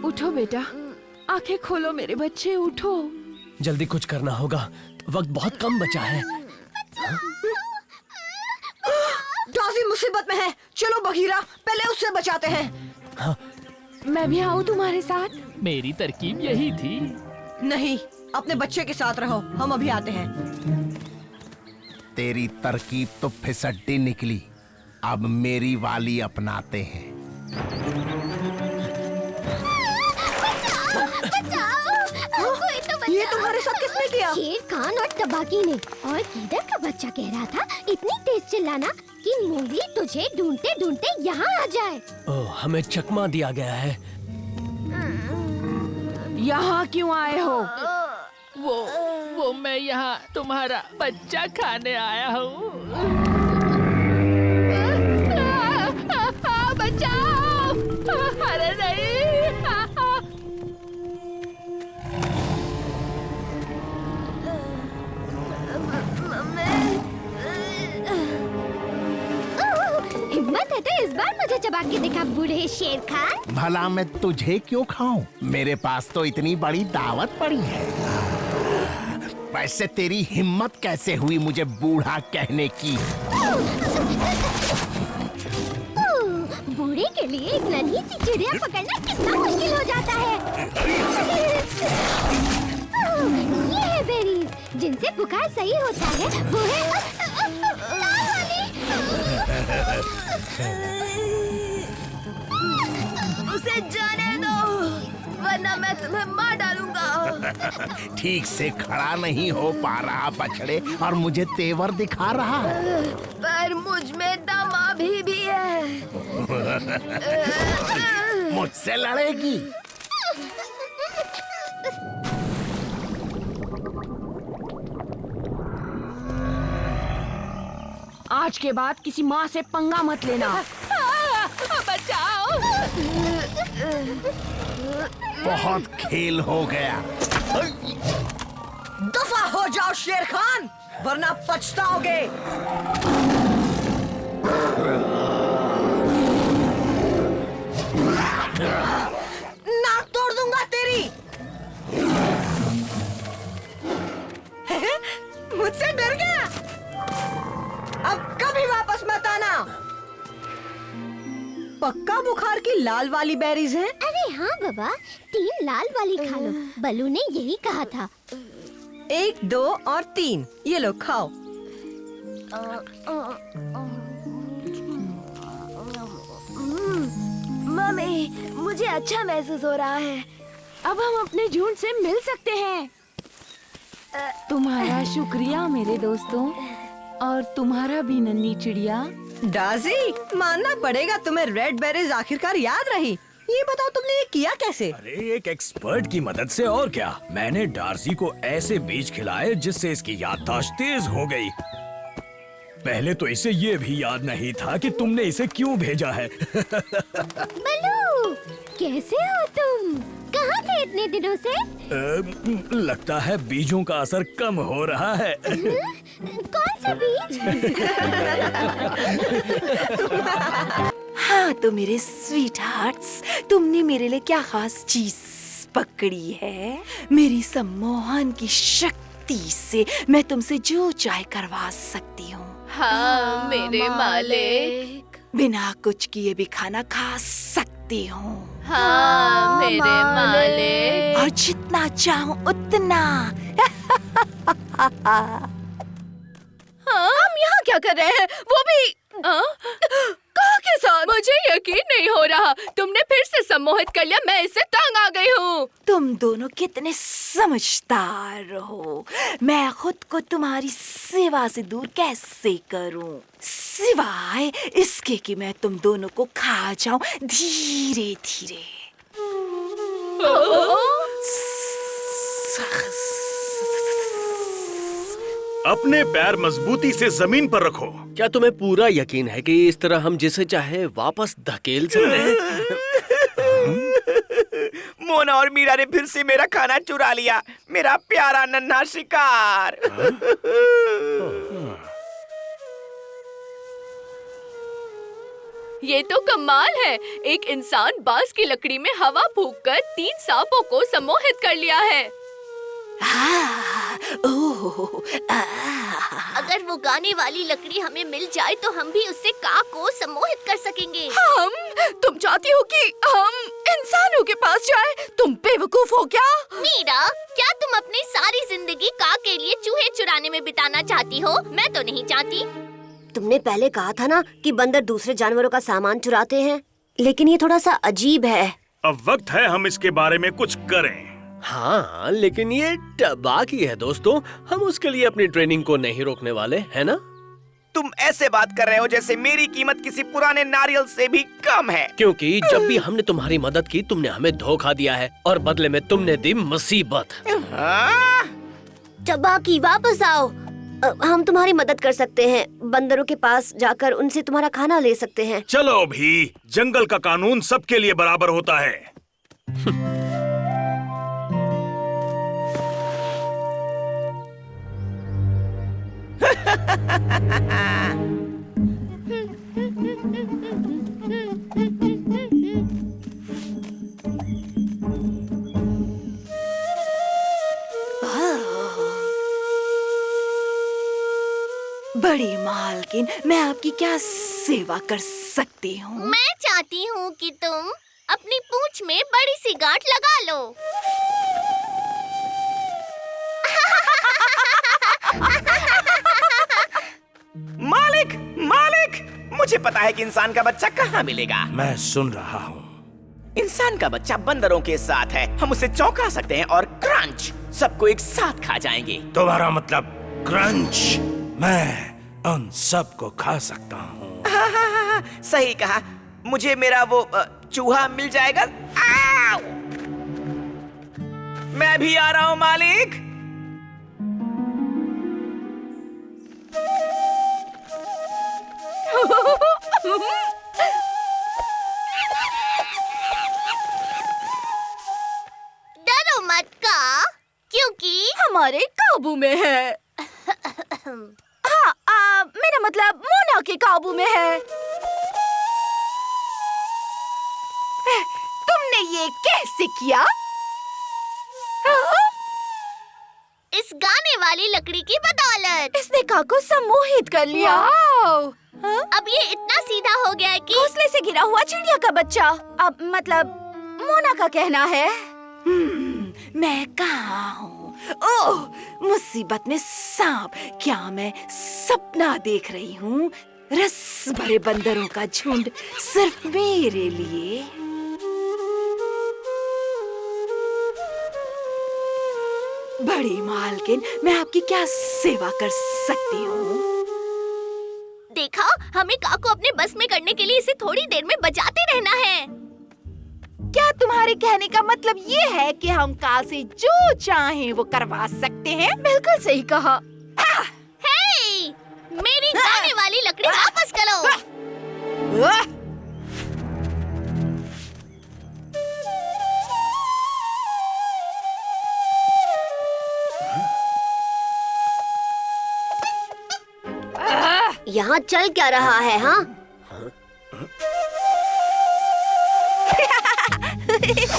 उठो बेटा, आंखें खोलो मेरे बच्चे, उठो। जल्दी कुछ करना होगा, वक्त बहुत कम बचा है। डार्सी मुसीबत में है, चलो बगीरा, पहले उससे बचाते हैं। मैं भी आऊँ तुम्हारे साथ? मेरी तरकीब यही थी। नहीं, अपने बच्चे के साथ रहो, हम अभी आते हैं। तेरी तरकीब तो फिसड्डी निकली, अब मेरी वाली अपनाते हैं। ये तुम्हारे साथ किसने किया? शेर खान और तबाकी ने। और गीदड़ का बच्चा कह रहा था इतनी तेज चिल्लाना कि मोगली तुझे ढूंढते ढूंढते यहाँ आ जाए। ओह, हमें चकमा दिया गया है। यहाँ क्यों आए हो? वो मैं यहाँ तुम्हारा बच्चा खाने आया हूँ। बचाओ! अरे नहीं! हिम्मत है तो इस बार मुझे चबा के दिखा बूढ़े शेर खान। भला मैं तुझे क्यों खाऊं? मेरे पास तो इतनी बड़ी दावत पड़ी है। वैसे तेरी हिम्मत कैसे हुई मुझे बूढ़ा कहने की? बूढ़े के लिए एक नन्ही सी चिड़िया पकड़ना कितना मुश्किल हो जाता है। ये है बेरीज, जिनसे बुखार सही होता है। वो है लाल वाली। उसे जाने दो, वरना मैं तुम्हें मार डालूंगा। ठीक से खड़ा नहीं हो पा रहा बछड़े, और मुझे तेवर दिखा रहा है। पर मुझ में दम अभी भी है। मुझसे लड़ेगी? आज के बाद किसी माँ से पंगा मत लेना। बचाओ! बहुत खेल हो गया। दफा हो जाओ शेर खान, वरना पछताओगे। नाक तोड़ दूंगा तेरी। मुझसे डर गया? अब कभी वापस मत आना। पक्का बुखार की लाल वाली बेरीज हैं? अरे हाँ बाबा, 3 लाल वाली खा लो, बलू ने यही कहा था। 1, 2 और 3, ये लो खाओ। मम्मी, मुझे अच्छा महसूस हो रहा है। अब हम अपने झुंड से मिल सकते हैं। तुम्हारा शुक्रिया मेरे दोस्तों, और तुम्हारा भी नन्ही चिड़िया। डार्सी, मानना पड़ेगा तुम्हें रेड बेरीज आखिरकार याद रही। ये बताओ तुमने ये किया कैसे? अरे एक एक्सपर्ट की मदद से, और क्या। मैंने डार्सी को ऐसे बीज खिलाए जिससे इसकी याददाश्त तेज हो गई। पहले तो इसे ये भी याद नहीं था कि तुमने इसे क्यों भेजा है। बलू, कैसे हो तुम? कहाँ थे इतने दिनों से? लगता है बीजों का असर कम हो रहा है। कौन सा बीज? हाँ तो मेरे स्वीट हार्ट्स, तुमने मेरे लिए क्या खास चीज पकड़ी है? मेरी सम्मोहन की शक्ति से मैं तुमसे जो चाहे करवा सकती हूँ। हाँ मेरे मालिक। बिना कुछ किए भी खाना खा सकती हूँ। हाँ मेरे मालिक। और जितना चाहूँ उतना। हम यहाँ क्या कर रहे हैं? वो भी कहाँ के साथ? मुझे यकीन नहीं हो रहा, तुमने फिर से सम्मोहित कर लिया। मैं इससे तंग आ गई हूँ। तुम दोनों कितने समझदार हो। मैं खुद को तुम्हारी सेवा से दूर कैसे करूं, सिवाय इसके कि मैं तुम दोनों को खा जाऊं धीरे धीरे। अपने पैर मजबूती से जमीन पर रखो। क्या तुम्हें पूरा यकीन है कि इस तरह हम जिसे चाहे वापस धकेल सकते हैं? मोना और मीरा ने फिर से मेरा खाना चुरा लिया, मेरा प्यारा नन्हा शिकार। ये तो कमाल है। एक इंसान बांस की लकड़ी में हवा फूंककर 3 सांपों को सम्मोहित कर लिया है। अगर वो गाने वाली लकड़ी हमें मिल जाए तो हम भी उससे काक को सम्मोहित कर सकेंगे। तुम चाहती हो कि हम इंसानों के पास जाएं? तुम बेवकूफ हो क्या? मीरा, क्या तुम अपनी सारी जिंदगी काक के लिए चूहे चुराने में बिताना चाहती हो? मैं तो नहीं चाहती। तुमने पहले कहा था ना कि बंदर दूसरे जानवरों का सामान चुराते हैं, लेकिन ये थोड़ा सा अजीब है। अब वक्त है हम इसके बारे में कुछ करें। हाँ, लेकिन ये टबाकी है दोस्तों। हम उसके लिए अपनी ट्रेनिंग को नहीं रोकने वाले, है ना? तुम ऐसे बात कर रहे हो जैसे मेरी कीमत किसी पुराने नारियल से भी कम है। क्योंकि जब भी हमने तुम्हारी मदद की, तुमने हमें धोखा दिया है और बदले में तुमने दी मुसीबत। टबाकी, वापस आओ। हम तुम्हारी मदद कर सकते हैं। बंदरों के पास जाकर उनसे तुम्हारा खाना ले सकते हैं। चलो भी, जंगल का कानून सबके लिए बराबर होता है। बड़ी मालकिन, मैं आपकी क्या सेवा कर सकती हूँ? मैं चाहती हूँ कि तुम अपनी पूंछ में बड़ी सी गांठ लगा लो। मालिक, मालिक, मुझे पता है कि इंसान का बच्चा कहाँ मिलेगा। मैं सुन रहा हूँ। इंसान का बच्चा बंदरों के साथ है। हम उसे चौंका सकते हैं और क्रंच सबको एक साथ खा जाएंगे। तुम्हारा मतलब क्रंच? मैं उन सब को खा सकता हूँ। सही कहा। मुझे मेरा वो चूहा मिल जाएगा। आओ! मैं भी आ रहा हूँ मालिक। डरो मत का, क्योंकि हमारे काबू में है। हाँ, मेरा मतलब मोना के काबू में है। तुमने ये कैसे किया? इस गाने वाली लकड़ी की बदौलत इसने काक को सम्मोहित कर लिया। अब ये इतना सीधा हो गया है कि घोंसले से गिरा हुआ चिड़िया का बच्चा। अब मतलब मोना का कहना है। मैं कहाँ हूँ? ओह, मुसीबत में सांप। क्या मैं सपना देख रही हूँ? रस भरे बंदरों का झुंड सिर्फ मेरे लिए। बड़ी मालकिन, मैं आपकी क्या सेवा कर सकती हूँ? देखा, हमें काक को अपने बस में करने के लिए इसे थोड़ी देर में बजाते रहना है। क्या तुम्हारे कहने का मतलब ये है कि हम काल से जो चाहें वो करवा सकते हैं? बिल्कुल सही कहा। हे, मेरी गाने वाली लकड़ी वापस करो। यहाँ चल क्या रहा है? हाँ, देखा,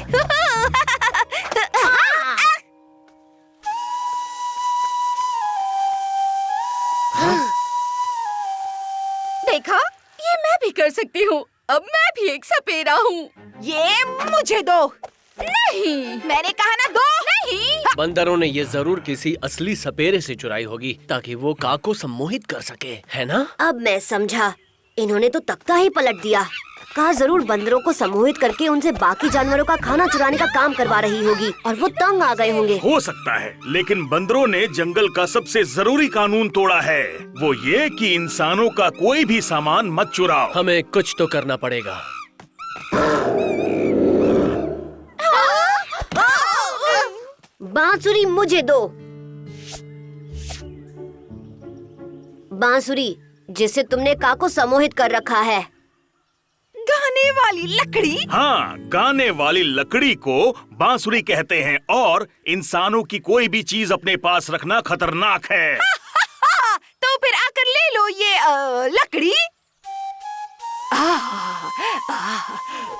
ये मैं भी कर सकती हूँ। अब मैं भी एक सपेरा हूँ। ये मुझे दो। नहीं, मैंने कहा ना दो। नहीं। बंदरों ने ये जरूर किसी असली सपेरे से चुराई होगी ताकि वो काक को सम्मोहित कर सके, है ना? अब मैं समझा, इन्होंने तो तख्ता ही पलट दिया। कहा जरूर बंदरों को सम्मोहित करके उनसे बाकी जानवरों का खाना चुराने का काम करवा रही होगी और वो तंग आ गए होंगे। हो सकता है, लेकिन बंदरों ने जंगल का सबसे जरूरी कानून तोड़ा है, वो ये कि इंसानों का कोई भी सामान मत चुराओ। हमें कुछ तो करना पड़ेगा। बांसुरी मुझे दो। बांसुरी जिससे तुमने काक को सम्मोहित कर रखा है। गाने वाली लकड़ी? हाँ, गाने वाली लकड़ी को बांसुरी कहते हैं और इंसानों की कोई भी चीज अपने पास रखना खतरनाक है। तो फिर आकर ले लो ये लकड़ी।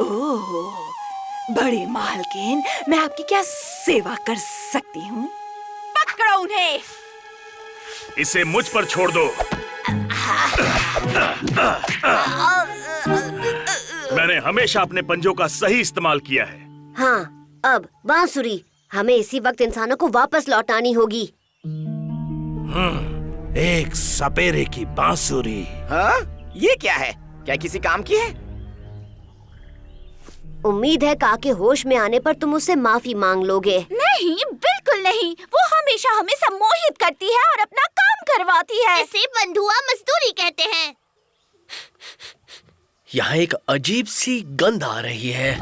ओह, बड़ी मालकिन, मैं आपकी क्या सेवा कर सकती हूँ? पकड़ो उन्हें। इसे मुझ पर छोड़ दो। मैंने हमेशा अपने पंजों का सही इस्तेमाल किया है। हाँ, अब बांसुरी हमें इसी वक्त इंसानों को वापस लौटानी होगी। एक सपेरे की बांसुरी। हाँ? ये क्या है? क्या किसी काम की है? उम्मीद है काक के होश में आने पर तुम उससे माफी मांग लोगे। नहीं, बिल्कुल नहीं। वो हमेशा हमें सम्मोहित करती है और अपना काम करवाती है। इसे बंधुआ मजदूरी कहते हैं। यहाँ एक अजीब सी गंध आ रही है।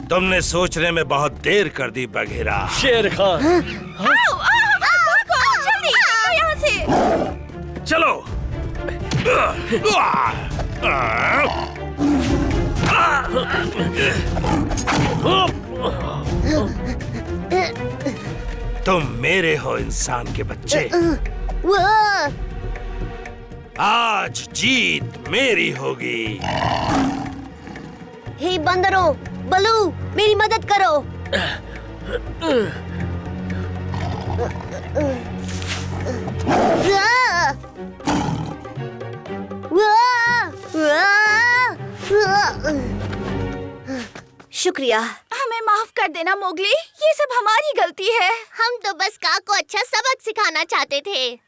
तुमने सोचने में बहुत देर कर दी बघेरा। शेर खान। जल्दी यहाँ से। चलो। तुम मेरे हो इंसान के बच्चे। आज जीत मेरी होगी। हे बंदरों, बलू, मेरी मदद करो। शुक्रिया। हमें माफ कर देना मोगली, ये सब हमारी गलती है। हम तो बस काक को अच्छा सबक सिखाना चाहते थे।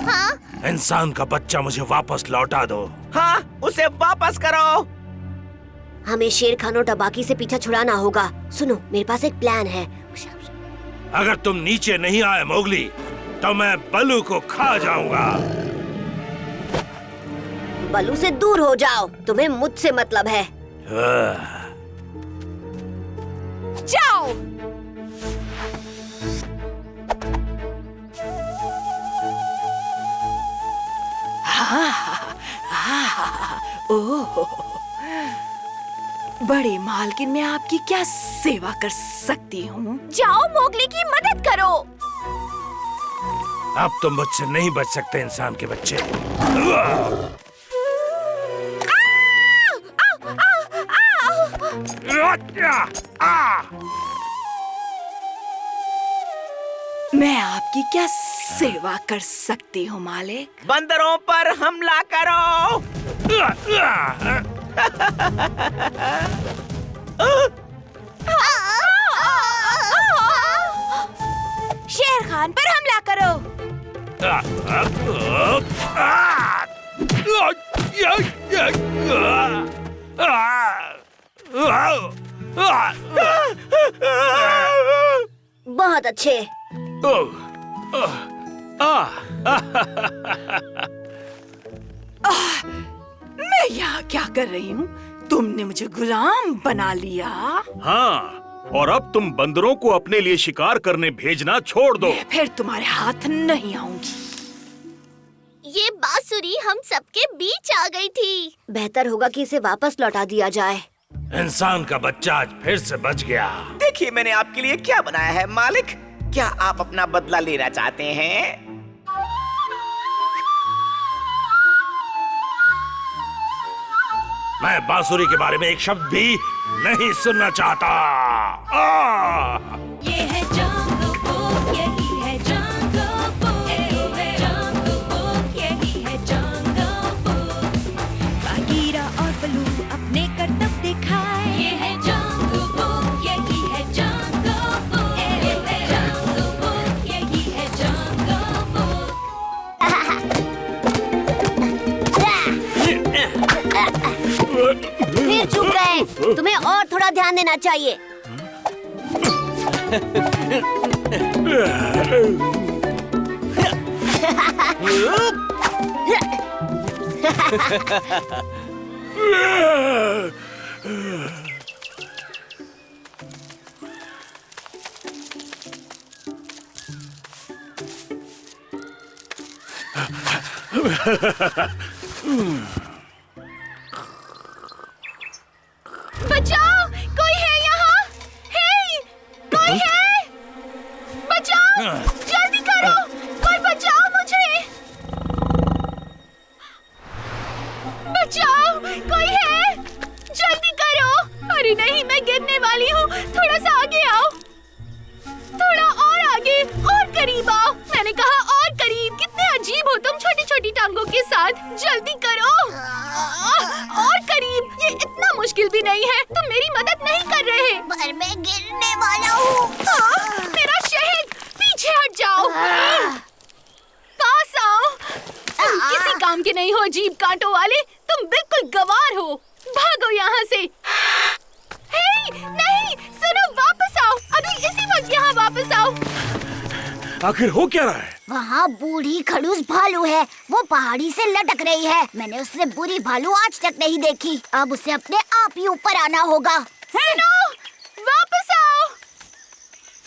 हाँ? इंसान का बच्चा मुझे वापस लौटा दो। हाँ, उसे वापस करो। हमें शेर खान और टबाकी से पीछा छुड़ाना होगा। सुनो, मेरे पास एक प्लान है। अगर तुम नीचे नहीं आए मोगली, तो मैं बलू को खा जाऊंगा। बलू से दूर हो जाओ, तुम्हें मुझसे मतलब है। जाओ। ओह, बड़े मालकिन, मैं आपकी क्या सेवा कर सकती हूँ? जाओ मोगली की मदद करो। अब तुम मुझसे नहीं बच सकते इंसान के बच्चे। मैं आपकी क्या सेवा कर सकती हूँ मालिक? बंदरों पर हमला करो। शेर खान पर हमला करो। बहुत अच्छे। मैं यहाँ क्या कर रही हूँ? तुमने मुझे गुलाम बना लिया। हाँ, और अब तुम बंदरों को अपने लिए शिकार करने भेजना छोड़ दो। मैं फिर तुम्हारे हाथ नहीं आऊंगी। ये बांसुरी हम सबके बीच आ गई थी। बेहतर होगा कि इसे वापस लौटा दिया जाए। इंसान का बच्चा आज फिर से बच गया। देखिए मैंने आपके लिए क्या बनाया है मालिक। क्या आप अपना बदला लेना चाहते हैं? मैं बांसुरी के बारे में एक शब्द भी नहीं सुनना चाहता। ये है जंगल बुक, यही है जंगल बुक, जंगल बुक, यही है जंगल बुक। बागीरा और बलू अपने करतब दिखाए। ये है जंगल बुक, यही है जंगल बुक, जंगल बुक, यही है जंगल बुक। फिर चुप गए। तुम्हें और थोड़ा ध्यान देना चाहिए। बचाओ, कोई है यहाँ? हे, कोई है? बचाओ, जल्दी करो, कोई बचाओ मुझे। बचाओ, कोई है? जल्दी करो। अरे नहीं, मैं गिरने वाली हूँ। थोड़ा सा आगे आओ, थोड़ा और आगे, और करीब आओ। मैंने कहा और करीब। कितने अजीब हो तुम छोटी छोटी टांगों के साथ। जल्दी करो, और करीब। ये इतना मुश्किल भी नहीं है। तुम मेरी मदद नहीं कर रहे। पर मैं गिरने वाला हूँ। मेरा शहद, पीछे हट जाओ। पास आओ। तुम किसी काम के नहीं हो, अजीब कांटों वाले। तुम बिल्कुल गंवार हो। भागो यहाँ से। हे, नहीं, सुनो, वापस आओ। अभी इसी वक्त यहाँ वापस आओ। आखिर हो क्या रहा है? वहाँ बूढ़ी खड़ूस भालू है। वो पहाड़ी से लटक रही है। मैंने उससे बुरी भालू आज तक नहीं देखी। अब उसे अपने आप ही ऊपर आना होगा। सुनो, वापस आओ।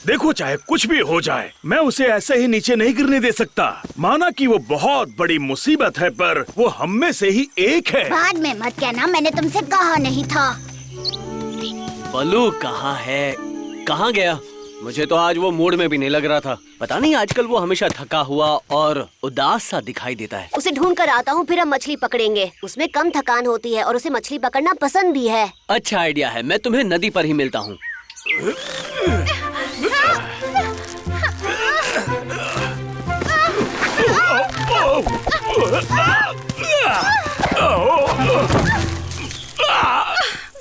देखो, चाहे कुछ भी हो जाए, मैं उसे ऐसे ही नीचे नहीं गिरने दे सकता। माना कि वो बहुत बड़ी मुसीबत है, पर वो हम में से ही एक है। बाद में मत कहना, मैंने तुमसे कहा नहीं था। बल्लू कहाँ है? कहाँ गया? मुझे तो आज वो मूड में भी नहीं लग रहा था। पता नहीं, आजकल वो हमेशा थका हुआ और उदास सा दिखाई देता है। उसे ढूंढ कर आता हूँ, फिर हम मछली पकड़ेंगे। उसमें कम थकान होती है और उसे मछली पकड़ना पसंद भी है। अच्छा आइडिया है, मैं तुम्हें नदी पर ही मिलता हूँ।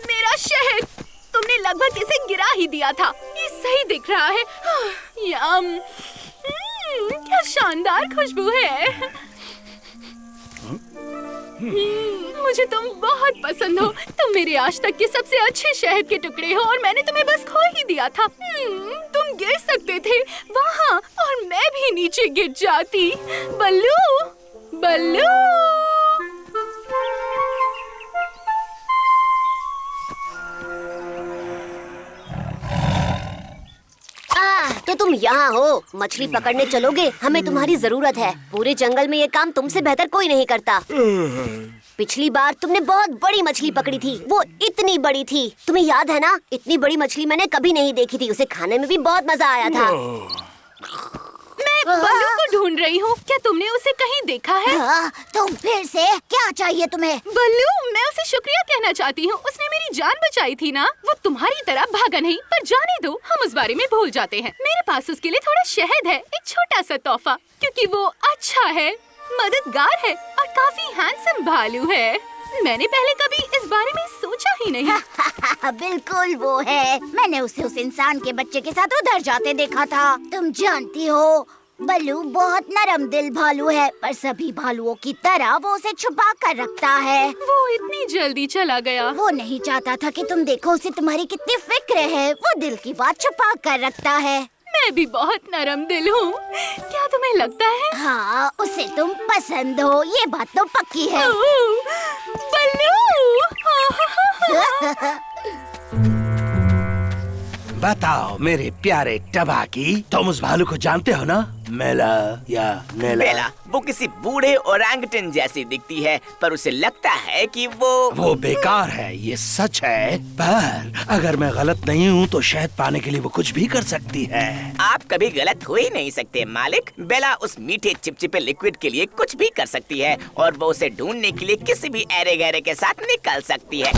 मेरा शहद, तुमने लगभग इसे गिरा ही दिया था। ये सही दिख रहा है। यम, क्या शानदार खुशबू है। मुझे तुम बहुत पसंद हो। तुम मेरे आज तक के सबसे अच्छे शहद के टुकड़े हो और मैंने तुम्हें बस खो ही दिया था। तुम गिर सकते थे वहाँ और मैं भी नीचे गिर जाती। बल्लू, बल्लू। तो तुम यहाँ हो, मछली पकड़ने चलोगे? हमें तुम्हारी जरूरत है। पूरे जंगल में ये काम तुमसे बेहतर कोई नहीं करता। पिछली बार तुमने बहुत बड़ी मछली पकड़ी थी। वो इतनी बड़ी थी, तुम्हें याद है ना? इतनी बड़ी मछली मैंने कभी नहीं देखी थी। उसे खाने में भी बहुत मजा आया था। मैं बल्लू को ढूंढ रही हूँ। क्या तुमने उसे कहीं देखा है? तुम फिर से क्या चाहिए तुम्हें? बल्लू, मैं उसे शुक्रिया कहना चाहती हूँ। उसने मेरी जान बचाई थी ना। वो तुम्हारी तरह भागा नहीं। पर जाने दो, हम उस बारे में भूल जाते हैं। मेरे पास उसके लिए थोड़ा शहद है, एक छोटा सा तोहफा, क्योंकि वो अच्छा है, मददगार है और काफी हैंडसम भालू है। मैंने पहले कभी इस बारे में सोचा ही नहीं। बिल्कुल वो है। मैंने उसे उस इंसान के बच्चे के साथ उधर जाते देखा था। तुम जानती हो, बल्लू बहुत नरम दिल भालू है, पर सभी भालुओं की तरह वो उसे छुपा कर रखता है। वो इतनी जल्दी चला गया। वो नहीं चाहता था कि तुम देखो उसे तुम्हारी कितनी फिक्र है। वो दिल की बात छुपा कर रखता है। मैं भी बहुत नरम दिल हूँ। क्या तुम्हें लगता है? हाँ, उसे तुम पसंद हो, ये बात तो पक्की है। बल्लू। बताओ मेरे प्यारे टबाकी, तुम उस भालू को जानते हो ना? मेला या नेला? बेला, वो किसी बूढ़े ओरंगटन जैसी दिखती है, पर उसे लगता है कि वो बेकार है, ये सच है। पर अगर मैं गलत नहीं हूँ तो शहद पाने के लिए वो कुछ भी कर सकती है। आप कभी गलत हो ही नहीं सकते मालिक। बेला उस मीठे चिपचिपे लिक्विड के लिए कुछ भी कर सकती है और वो उसे ढूंढने के लिए किसी भी ऐरे गहरे के साथ निकल सकती है।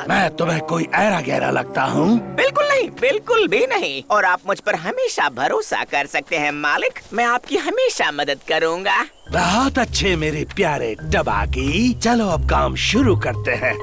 मैं तुम्हें कोई ऐरा गहरा लगता हूँ? बिल्कुल नहीं, बिल्कुल भी नहीं। और आप मुझ पर हमेशा भरोसा कर सकते हैं मालिक, मैं आपकी हमेशा मदद करूँगा। बहुत अच्छे मेरे प्यारे टबाकी, चलो अब काम शुरू करते हैं।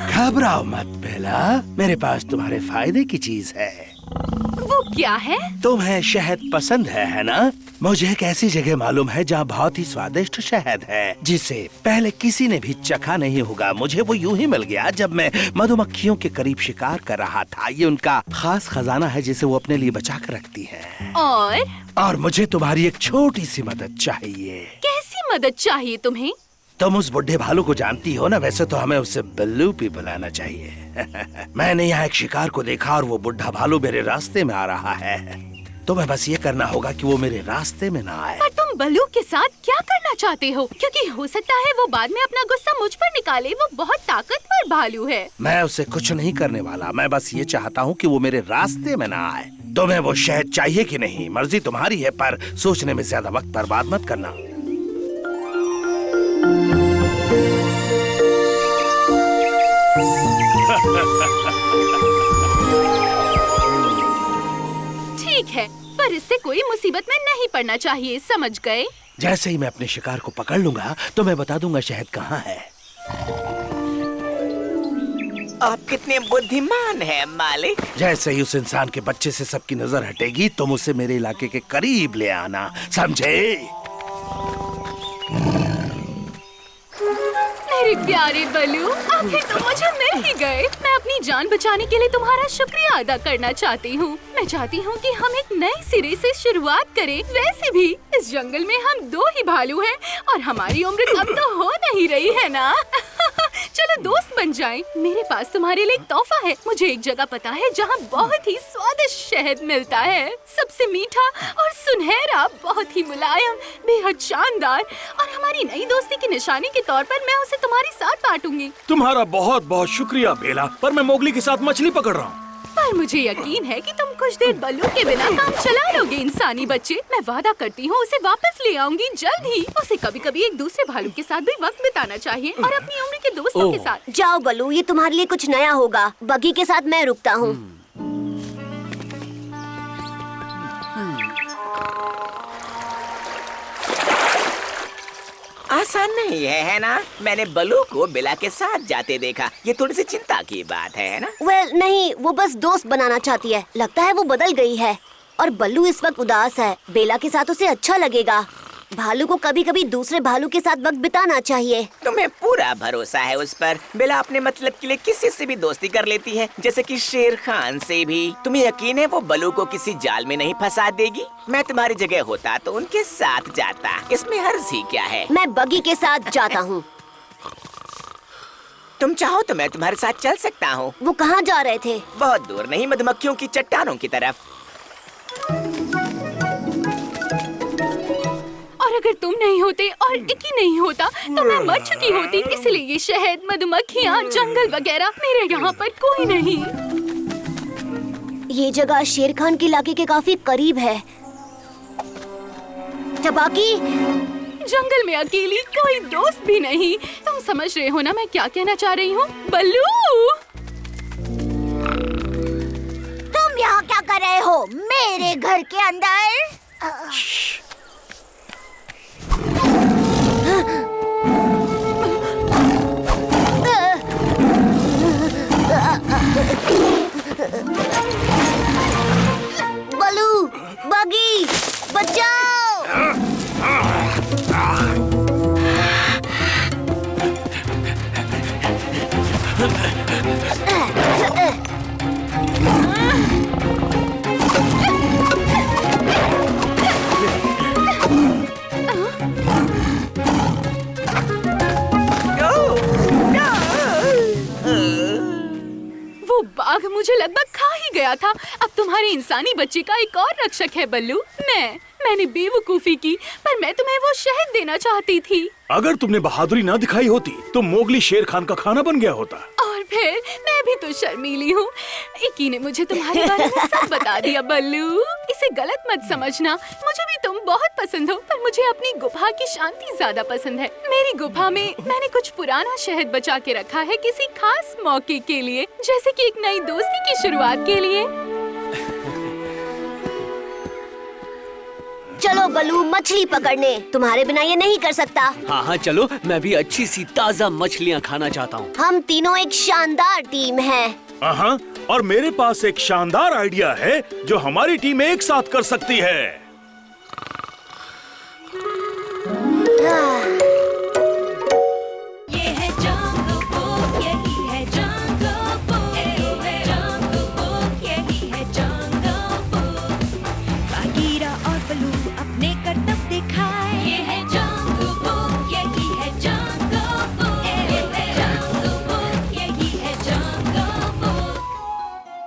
घबराओ मत बेला, मेरे पास तुम्हारे फायदे की चीज है। वो क्या है? तुम्हें शहद पसंद है ना? मुझे एक ऐसी जगह मालूम है जहाँ बहुत ही स्वादिष्ट शहद है, जिसे पहले किसी ने भी चखा नहीं होगा। मुझे वो यूं ही मिल गया जब मैं मधुमक्खियों के करीब शिकार कर रहा था। ये उनका खास खजाना है जिसे वो अपने लिए बचा कर रखती है। और मुझे तुम्हारी एक छोटी सी मदद चाहिए। कैसी मदद चाहिए तुम्हें? तुम उस बुढ़े भालू को जानती हो ना? वैसे तो हमें उसे बल्लू भी बुलाना चाहिए। मैंने यहाँ एक शिकार को देखा और वो बुढ़ा भालू मेरे रास्ते में आ रहा है। तुम्हें बस ये करना होगा कि वो मेरे रास्ते में ना आए। पर तुम बल्लू के साथ क्या करना चाहते हो? क्योंकि हो सकता है वो बाद में अपना गुस्सा मुझ पर निकाले। वो बहुत ताकतवर भालू है। मैं उसे कुछ नहीं करने वाला। मैं बस ये चाहता हूँ कि वो मेरे रास्ते में ना आए। तुम्हें वो शहद चाहिए कि नहीं, मर्जी तुम्हारी है, पर सोचने में ज्यादा वक्त बर्बाद मत करना। ठीक है, पर इससे कोई मुसीबत में नहीं पड़ना चाहिए, समझ गए? जैसे ही मैं अपने शिकार को पकड़ लूंगा तो मैं बता दूंगा शहद कहाँ है। आप कितने बुद्धिमान हैं मालिक। जैसे ही उस इंसान के बच्चे से सबकी नजर हटेगी तुम उसे मेरे इलाके के करीब ले आना, समझे? मेरे प्यारे बल्लू, आखिर तुम मुझे मिल ही गए। मैं अपनी जान बचाने के लिए तुम्हारा शुक्रिया अदा करना चाहती हूँ। मैं चाहती हूँ कि हम एक नए सिरे से शुरुआत करें। वैसे भी इस जंगल में हम दो ही भालू हैं और हमारी उम्र कम तो हो नहीं रही है ना। चलो दोस्त बन जाएं। मेरे पास तुम्हारे लिए एक तोहफा है। मुझे एक जगह पता है जहाँ बहुत ही स्वादिष्ट शहद मिलता है, सबसे मीठा और सुनहरा, बहुत ही मुलायम, बेहद शानदार। और हमारी नई दोस्ती की निशानी के तौर पर मैं उसे तुम्हारे साथ बांटूंगी। तुम्हारा बहुत बहुत शुक्रिया बेला, पर मैं मोगली के साथ मछली पकड़ रहा हूँ। पर मुझे यकीन है कि तुम कुछ देर बल्लू के बिना काम चला लोगे इंसानी बच्चे। मैं वादा करती हूँ उसे वापस ले आऊंगी जल्द ही। उसे कभी कभी एक दूसरे भालू के साथ भी वक्त बिताना चाहिए और अपनी उम्र के दोस्तों के साथ। जाओ बल्लू, ये तुम्हारे लिए कुछ नया होगा। बगी के साथ मैं रुकता हूँ। आसान नहीं है ना? मैंने बलू को बेला के साथ जाते देखा। ये थोड़ी सी चिंता की बात है ना? वेल नहीं, वो बस दोस्त बनाना चाहती है। लगता है वो बदल गई है और बल्लू इस वक्त उदास है। बेला के साथ उसे अच्छा लगेगा। भालू को कभी कभी दूसरे भालू के साथ वक्त बिताना चाहिए। तुम्हें पूरा भरोसा है उस पर। बेला अपने मतलब के लिए किसी से भी दोस्ती कर लेती है, जैसे कि शेर खान से भी। तुम्हें यकीन है वो बलू को किसी जाल में नहीं फंसा देगी? मैं तुम्हारी जगह होता तो उनके साथ जाता। इसमें हर्ज ही क्या है? मैं बगी के साथ जाता हूँ। तुम चाहो तो मैं तुम्हारे साथ चल सकता हूँ। वो कहाँ जा रहे थे? बहुत दूर नहीं, मधुमक्खियों की चट्टानों की तरफ। और अगर तुम नहीं होते और इकी नहीं होता तो मैं मर चुकी होती। इसलिए ये शहद, मधुमक्खियाँ, जंगल वगैरह, मेरे यहाँ पर कोई नहीं। ये जगह शेर खान के इलाके के काफी करीब है। टबाकी, जंगल में अकेली, कोई दोस्त भी नहीं। तुम समझ रहे हो ना मैं क्या कहना चाह रही हूँ? बल्लू, तुम यहाँ क्या कर रहे हो मेरे घर के अंदर? बलू, बगी, बचाओ! मुझे लगभग खा ही गया था। अब तुम्हारे इंसानी बच्चे का एक और रक्षक है बल्लू, मैंने बेवकूफी की, पर मैं तुम्हें वो शहद देना चाहती थी। अगर तुमने बहादुरी ना दिखाई होती तो मोगली शेर खान का खाना बन गया होता। और फिर मैं भी तो शर्मीली हूँ। इकी ने मुझे तुम्हारे बारे में सब बता दिया बल्लू। इसे गलत मत समझना, मुझे भी तुम बहुत पसंद हो, पर मुझे अपनी गुफा की शांति ज्यादा पसंद है। मेरी गुफा में मैंने कुछ पुराना शहद बचा के रखा है किसी खास मौके के लिए, जैसे कि एक नई दोस्ती की शुरुआत के लिए। चलो बल्लू मछली पकड़ने, तुम्हारे बिना ये नहीं कर सकता। हाँ हाँ चलो, मैं भी अच्छी सी ताज़ा मछलियाँ खाना चाहता हूँ। हम तीनों एक शानदार टीम है। हाँ, और मेरे पास एक शानदार आइडिया है जो हमारी टीम एक साथ कर सकती है।